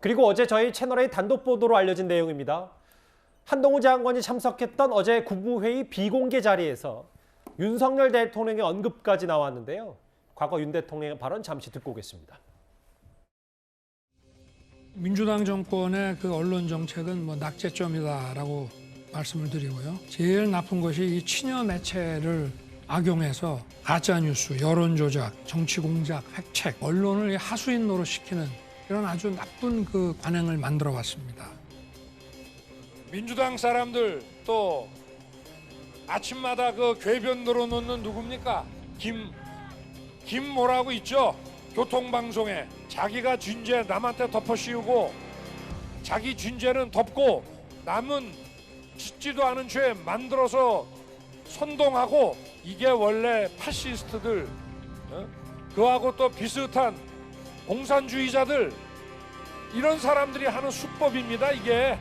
그리고 어제 저희 채널의 단독 보도로 알려진 내용입니다. 한동훈 장관이 참석했던 어제 국무회의 비공개 자리에서 윤석열 대통령의 언급까지 나왔는데요. 과거 윤 대통령의 발언 잠시 듣고 오겠습니다. 민주당 정권의 그 언론 정책은 낙제점이다라고 말씀을 드리고요. 제일 나쁜 것이 이 친여 매체를 악용해서 가짜 뉴스, 여론 조작, 정치 공작, 팩책, 언론을 하수인 노릇시키는 이런 아주 나쁜 그 관행을 만들어 왔습니다. 민주당 사람들 또 아침마다 그 궤변 늘어놓는 누굽니까? 김 뭐라고 있죠? 교통방송에 자기가 쥔죄 남한테 덮어씌우고 자기 쥔죄는 덮고 남은 짓지도 않은 죄 만들어서 선동하고 이게 원래 파시스트들 그하고 또 비슷한 공산주의자들 이런 사람들이 하는 수법입니다. 이게.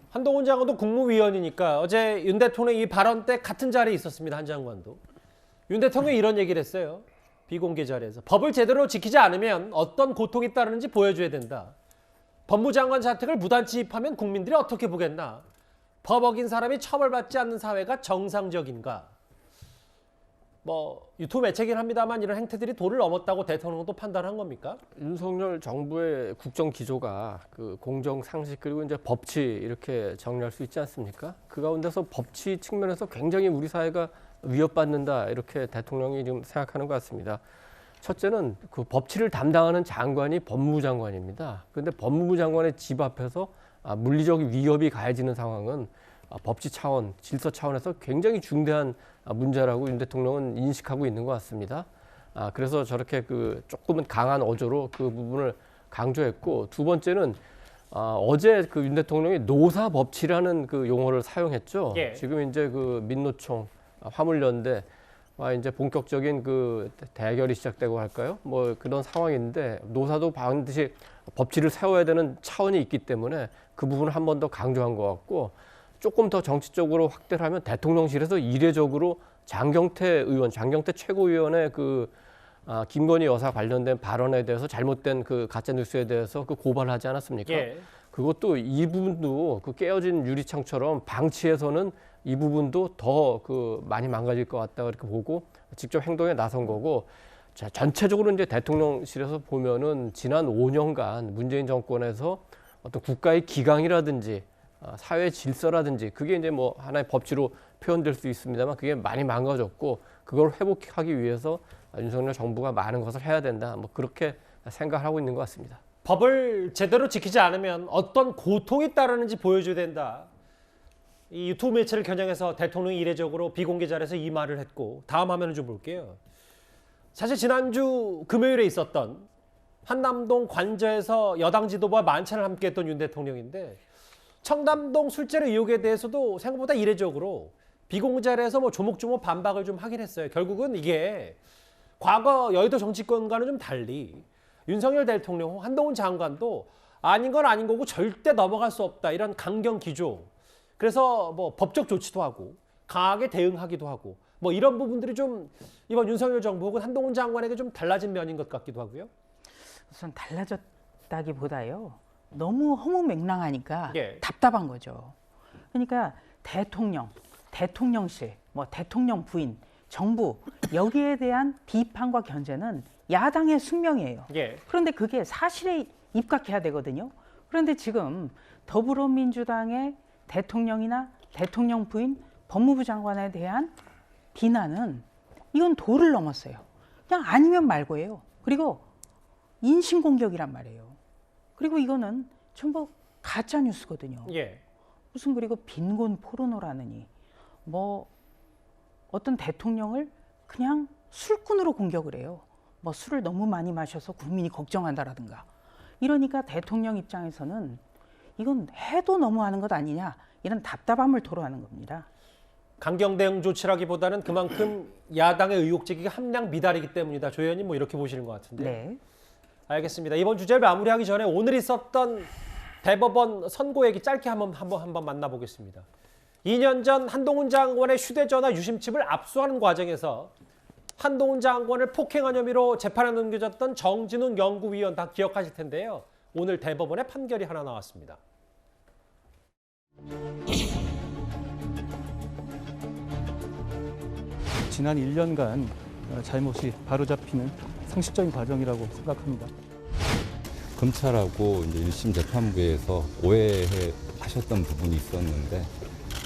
한동훈 장관도 국무위원이니까 어제 윤 대통령 이 발언 때 같은 자리에 있었습니다. 한 장관도. 윤 대통령이 이런 얘기를 했어요. 비공개 자리에서. 법을 제대로 지키지 않으면 어떤 고통이 따르는지 보여줘야 된다. 법무장관 자택을 무단침입하면 국민들이 어떻게 보겠나. 법 어긴 사람이 처벌받지 않는 사회가 정상적인가. 유튜브 매체긴 합니다만 이런 행태들이 도를 넘었다고 대통령도 판단한 겁니까? 윤석열 정부의 국정 기조가 그 공정 상식 그리고 이제 법치 이렇게 정리할 수 있지 않습니까? 그 가운데서 법치 측면에서 굉장히 우리 사회가 위협받는다 이렇게 대통령이 지금 생각하는 것 같습니다. 첫째는 그 법치를 담당하는 장관이 법무부 장관입니다. 그런데 법무부 장관의 집 앞에서 물리적 위협이 가해지는 상황은 법치 차원, 질서 차원에서 굉장히 중대한 문제라고 윤 대통령은 인식하고 있는 것 같습니다. 그래서 저렇게 그 조금은 강한 어조로 그 부분을 강조했고, 두 번째는 어제 그 윤 대통령이 노사법치라는 그 용어를 사용했죠. 예. 지금 이제 그 민노총, 화물연대 이제 본격적인 그 대결이 시작되고 할까요? 그런 상황인데 노사도 반드시 법치를 세워야 되는 차원이 있기 때문에 그 부분을 한 번 더 강조한 것 같고, 조금 더 정치적으로 확대를 하면 대통령실에서 이례적으로 장경태 의원, 장경태 최고위원의 그 김건희 여사 관련된 발언에 대해서 잘못된 그 가짜 뉴스에 대해서 그 고발을 하지 않았습니까? 예. 그것도 이 부분도 그 깨어진 유리창처럼 방치해서는 이 부분도 더 그 많이 망가질 것 같다 이렇게 보고 직접 행동에 나선 거고, 자, 전체적으로 이제 대통령실에서 보면은 지난 5년간 문재인 정권에서 어떤 국가의 기강이라든지 사회 질서라든지 그게 이제 하나의 법치로 표현될 수 있습니다만 그게 많이 망가졌고, 그걸 회복하기 위해서 윤석열 정부가 많은 것을 해야 된다. 그렇게 생각하고 있는 것 같습니다. 법을 제대로 지키지 않으면 어떤 고통이 따르는지 보여줘야 된다. 이 유튜브 매체를 겨냥해서 대통령이 이례적으로 비공개 자리에서 이 말을 했고, 다음 화면을 좀 볼게요. 사실 지난주 금요일에 있었던 한남동 관저에서 여당 지도부와 만찬을 함께했던 윤 대통령인데, 청담동 술자리 의혹에 대해서도 생각보다 이례적으로 비공개 자리에서 조목조목 반박을 좀 하긴 했어요. 결국은 이게 과거 여의도 정치권과는 좀 달리 윤석열 대통령, 한동훈 장관도 아닌 건 아닌 거고 절대 넘어갈 수 없다, 이런 강경 기조. 그래서 법적 조치도 하고 강하게 대응하기도 하고 이런 부분들이 좀 이번 윤석열 정부 혹은 한동훈 장관에게 좀 달라진 면인 것 같기도 하고요. 우선 달라졌다기보다요, 너무 허무맹랑하니까 예. 답답한 거죠. 그러니까 대통령, 대통령실, 대통령 부인, 정부 여기에 대한 비판과 견제는 야당의 숙명이에요. 예. 그런데 그게 사실에 입각해야 되거든요. 그런데 지금 더불어민주당의 대통령이나 대통령 부인, 법무부 장관에 대한 비난은 이건 도를 넘었어요. 그냥 아니면 말고예요. 그리고 인신공격이란 말이에요. 그리고 이거는 전부 가짜 뉴스거든요. 예. 무슨 그리고 빈곤 포르노라느니 어떤 대통령을 그냥 술꾼으로 공격을 해요. 술을 너무 많이 마셔서 국민이 걱정한다라든가. 이러니까 대통령 입장에서는 이건 해도 너무하는 것 아니냐, 이런 답답함을 토로하는 겁니다. 강경 대응 조치라기보다는 그만큼 야당의 의혹 제기가 함량 미달이기 때문이다. 조 의원님 이렇게 보시는 것 같은데. 네. 알겠습니다. 이번 주제를 마무리하기 전에 오늘 있었던 대법원 선고 얘기 짧게 한번 만나보겠습니다. 2년 전 한동훈 장관의 휴대전화 유심칩을 압수하는 과정에서 한동훈 장관을 폭행한 혐의로 재판에 넘겨졌던 정진훈 연구위원 다 기억하실 텐데요. 오늘 대법원의 판결이 하나 나왔습니다. 지난 1년간 잘못이 바로잡히는 상식적인 과정이라고 생각합니다. 검찰하고 이제 1심 재판부에서 오해하셨던 부분이 있었는데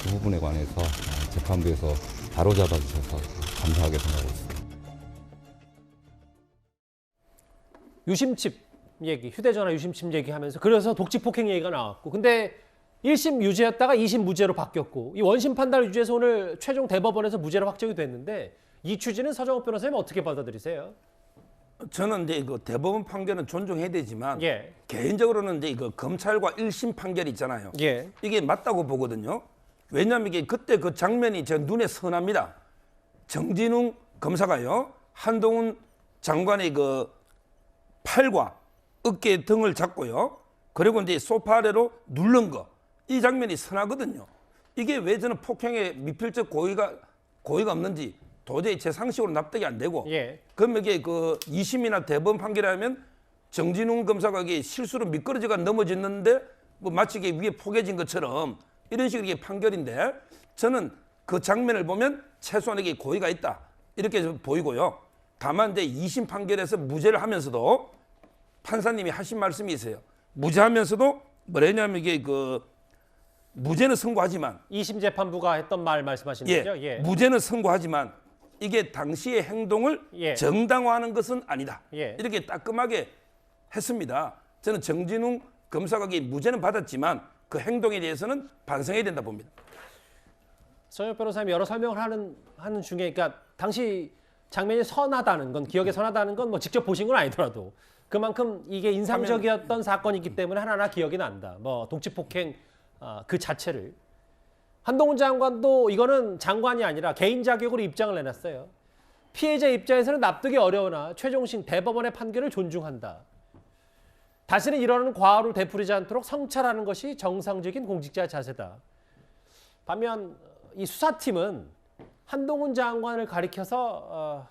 그 부분에 관해서 재판부에서 바로잡아 주셔서 감사하게 생각하고 있습니다. 유심칩 얘기, 휴대전화 유심칩 얘기하면서 그래서 독직폭행 얘기가 나왔고, 근데 1심 유죄였다가 2심 무죄로 바뀌었고, 이 원심 판단을 유지해서 오늘 최종 대법원에서 무죄로 확정이 됐는데, 이 취지는 서정욱 변호사님 어떻게 받아들이세요? 저는 이제 그 대법원 판결은 존중해야 되지만 예. 개인적으로는 이제 그 검찰과 1심 판결 있잖아요. 예. 이게 맞다고 보거든요. 왜냐하면 이게 그때 그 장면이 제 눈에 선합니다. 정진웅 검사가요, 한동훈 장관의 그 팔과 어깨 등을 잡고요, 그리고 이제 소파 아래로 누른 거, 이 장면이 선하거든요. 이게 왜 저는 폭행에 미필적 고의가 없는지 도저히 제 상식으로 납득이 안 되고, 예. 그럼 이게 그 2심이나 대법원 판결하면 정진웅 검사가 이게 실수로 미끄러져가 넘어졌는데 뭐 마치 이게 위에 포개진 것처럼 이런 식의 이게 판결인데, 저는 그 장면을 보면 최소한 이게 고의가 있다 이렇게 좀 보이고요. 다만 이제 2심 판결에서 무죄를 하면서도 판사님이 하신 말씀이 있어요. 무죄하면서도 뭐냐면 이게 그 무죄는 선고하지만 2심 재판부가 했던 말 말씀하시는 거죠? 예. 무죄는 선고하지만 이게 당시의 행동을 예. 정당화하는 것은 아니다. 예. 이렇게 따끔하게 했습니다. 저는 정진웅 검사가 무죄는 받았지만 그 행동에 대해서는 반성해야 된다 봅니다. 서정욱 변호사님이 여러 설명을 하는 중에, 그러니까 당시 장면이 선하다는 건, 기억에 선하다는 건 뭐 직접 보신 건 아니더라도 그만큼 이게 인상적이었던 사건이기 때문에 하나하나 기억이 난다. 뭐 독직폭행 그 자체를. 한동훈 장관도 이거는 장관이 아니라 개인 자격으로 입장을 내놨어요. 피해자 입장에서는 납득이 어려우나 최종심 대법원의 판결을 존중한다. 다시는 이러는 과오를 되풀이지 않도록 성찰하는 것이 정상적인 공직자 자세다. 반면 이 수사팀은 한동훈 장관을 가리켜서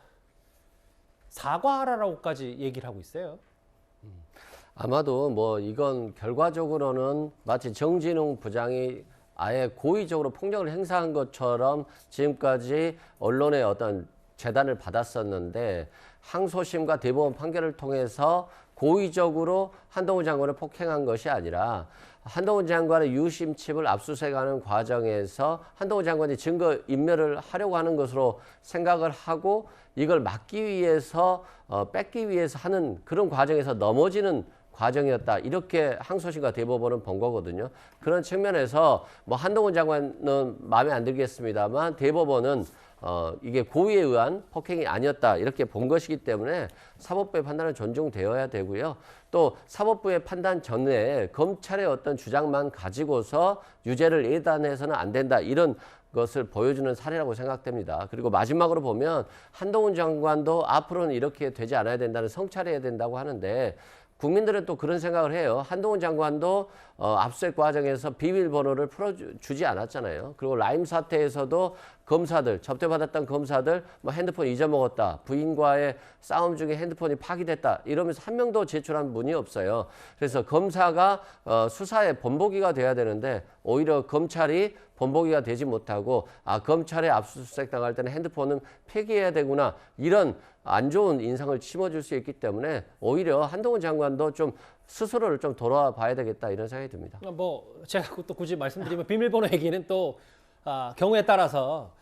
사과하라고까지 얘기를 하고 있어요. 아마도 뭐 이건 결과적으로는 마치 정진웅 부장이 아예 고의적으로 폭력을 행사한 것처럼 지금까지 언론의 어떤 재단을 받았었는데, 항소심과 대법원 판결을 통해서 고의적으로 한동훈 장관을 폭행한 것이 아니라 한동훈 장관의 유심칩을 압수수색하는 과정에서 한동훈 장관이 증거 인멸을 하려고 하는 것으로 생각을 하고 이걸 막기 위해서 뺏기 위해서 하는 그런 과정에서 넘어지는 과정이었다. 이렇게 항소심과 대법원은 본 거거든요. 그런 측면에서 뭐 한동훈 장관은 마음에 안 들겠습니다만 대법원은 이게 고의에 의한 폭행이 아니었다 이렇게 본 것이기 때문에 사법부의 판단은 존중되어야 되고요. 또 사법부의 판단 전에 검찰의 어떤 주장만 가지고서 유죄를 예단해서는 안 된다 이런 것을 보여주는 사례라고 생각됩니다. 그리고 마지막으로 보면 한동훈 장관도 앞으로는 이렇게 되지 않아야 된다는 성찰해야 된다고 하는데, 국민들은 또 그런 생각을 해요. 한동훈 장관도 압수수색 과정에서 비밀번호를 풀어주지 않았잖아요. 그리고 라임 사태에서도 검사들, 접대받았던 검사들 뭐 핸드폰 잊어먹었다, 부인과의 싸움 중에 핸드폰이 파기됐다 이러면서 한 명도 제출한 분이 없어요. 그래서 검사가 수사의 본보기가 돼야 되는데 오히려 검찰이 본보기가 되지 못하고 검찰에 압수수색 당할 때는 핸드폰은 폐기해야 되구나 이런 안 좋은 인상을 심어줄 수 있기 때문에 오히려 한동훈 장관도 좀 스스로를 좀 돌아봐야 되겠다 이런 생각이 듭니다. 뭐 제가 또 굳이 말씀드리면 비밀번호 얘기는 또 경우에 따라서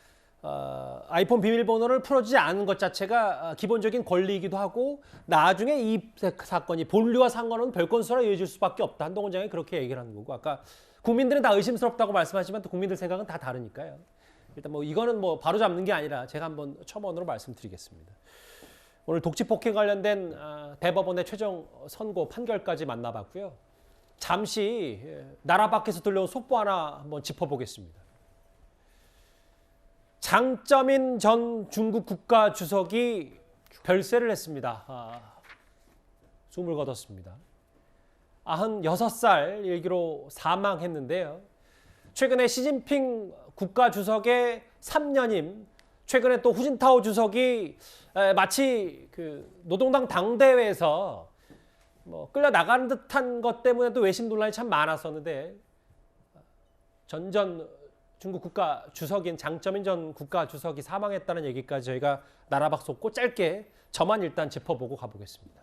아이폰 비밀번호를 풀어주지 않은 것 자체가 기본적인 권리이기도 하고, 나중에 이 사건이 본류와 상관없는 별건 수사로 이어질 수밖에 없다. 한동훈 장관이 그렇게 얘기를 하는 거고, 아까 국민들은 다 의심스럽다고 말씀하지만 또 국민들 생각은 다 다르니까요. 일단 뭐 이거는 뭐 바로 잡는 게 아니라 제가 한번 첨언으로 말씀드리겠습니다. 오늘 독직폭행 관련된 대법원의 최종 선고 판결까지 만나봤고요. 잠시 나라 밖에서 들려온 속보 하나 한번 짚어보겠습니다. 장쩌민 전 중국 국가주석이 별세를 했습니다. 숨을 거뒀습니다. 96살 일기로 사망했는데요. 최근에 시진핑 국가주석의 3년임 최근에 또 후진타오 주석이 마치 그 노동당 당대회에서 뭐 끌려 나가는 듯한 것 때문에도 외신 논란이 참 많았었는데 전전 중국 국가 주석인 장쩌민 전 국가 주석이 사망했다는 얘기까지 저희가 나라박 쏟고 짧게 저만 일단 짚어보고 가보겠습니다.